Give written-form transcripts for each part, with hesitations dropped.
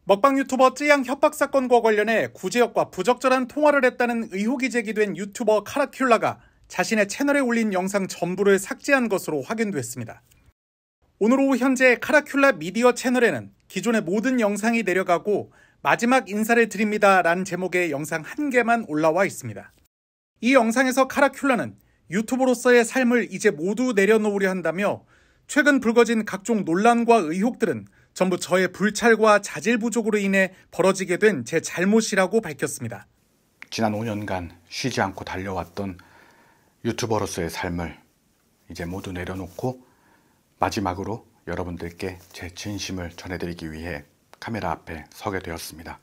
먹방 유튜버 쯔양 협박 사건과 관련해 구제혁과 부적절한 통화를 했다는 의혹이 제기된 유튜버 카라큘라가 자신의 채널에 올린 영상 전부를 삭제한 것으로 확인됐습니다. 오늘 오후 현재 카라큘라 미디어 채널에는 기존의 모든 영상이 내려가고 마지막 인사를 드립니다 라는 제목의 영상 1개만 올라와 있습니다. 이 영상에서 카라큘라는 유튜버로서의 삶을 이제 모두 내려놓으려 한다며 최근 불거진 각종 논란과 의혹들은 전부 저의 불찰과 자질 부족으로 인해 벌어지게 된 제 잘못이라고 밝혔습니다. 지난 5년간 쉬지 않고 달려왔던 유튜버로서의 삶을 이제 모두 내려놓고 마지막으로 여러분들께 제 진심을 전해드리기 위해 카메라 앞에 서게 되었습니다.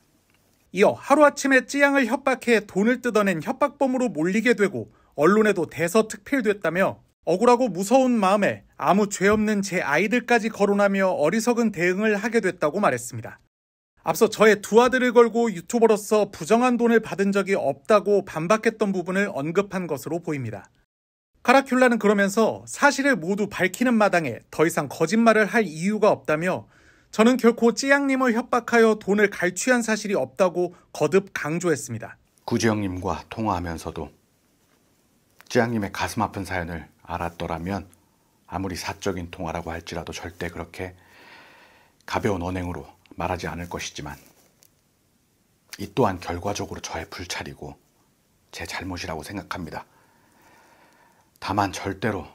이어 하루아침에 쯔양을 협박해 돈을 뜯어낸 협박범으로 몰리게 되고 언론에도 대서특필됐다며 억울하고 무서운 마음에 아무 죄 없는 제 아이들까지 거론하며 어리석은 대응을 하게 됐다고 말했습니다. 앞서 저의 두 아들을 걸고 유튜버로서 부정한 돈을 받은 적이 없다고 반박했던 부분을 언급한 것으로 보입니다. 카라큘라는 그러면서 사실을 모두 밝히는 마당에 더 이상 거짓말을 할 이유가 없다며 저는 결코 쯔양님을 협박하여 돈을 갈취한 사실이 없다고 거듭 강조했습니다. 구지영님과 통화하면서도 쯔양님의 가슴 아픈 사연을 알았더라면 아무리 사적인 통화라고 할지라도 절대 그렇게 가벼운 언행으로 말하지 않을 것이지만 이 또한 결과적으로 저의 불찰이고 제 잘못이라고 생각합니다. 다만 절대로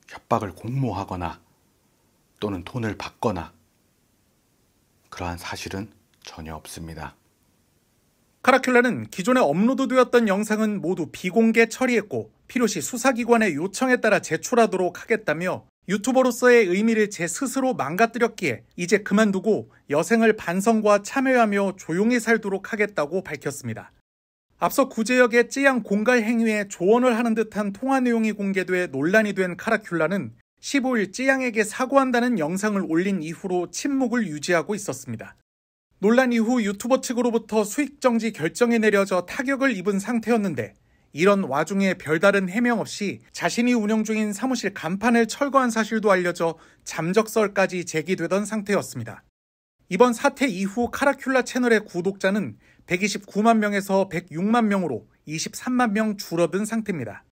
협박을 공모하거나 또는 돈을 받거나 그러한 사실은 전혀 없습니다. 카라큘라는 기존에 업로드되었던 영상은 모두 비공개 처리했고 필요시 수사기관의 요청에 따라 제출하도록 하겠다며 유튜버로서의 의미를 제 스스로 망가뜨렸기에 이제 그만두고 여생을 반성과 참여하며 조용히 살도록 하겠다고 밝혔습니다. 앞서 구제혁의 쯔양 공갈 행위에 조언을 하는 듯한 통화 내용이 공개돼 논란이 된 카라큘라는 15일 쯔양에게 사과한다는 영상을 올린 이후로 침묵을 유지하고 있었습니다. 논란 이후 유튜버 측으로부터 수익 정지 결정이 내려져 타격을 입은 상태였는데 이런 와중에 별다른 해명 없이 자신이 운영 중인 사무실 간판을 철거한 사실도 알려져 잠적설까지 제기되던 상태였습니다. 이번 사태 이후 카라큘라 채널의 구독자는 129만 명에서 106만 명으로 23만 명 줄어든 상태입니다.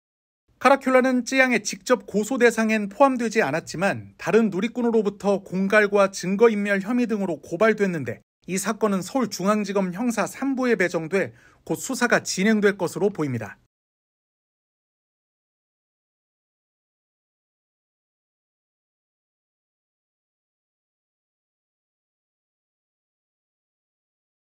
카라큘라는 쯔양의 직접 고소 대상엔 포함되지 않았지만 다른 누리꾼으로부터 공갈과 증거인멸 혐의 등으로 고발됐는데 이 사건은 서울중앙지검 형사 3부에 배정돼 곧 수사가 진행될 것으로 보입니다.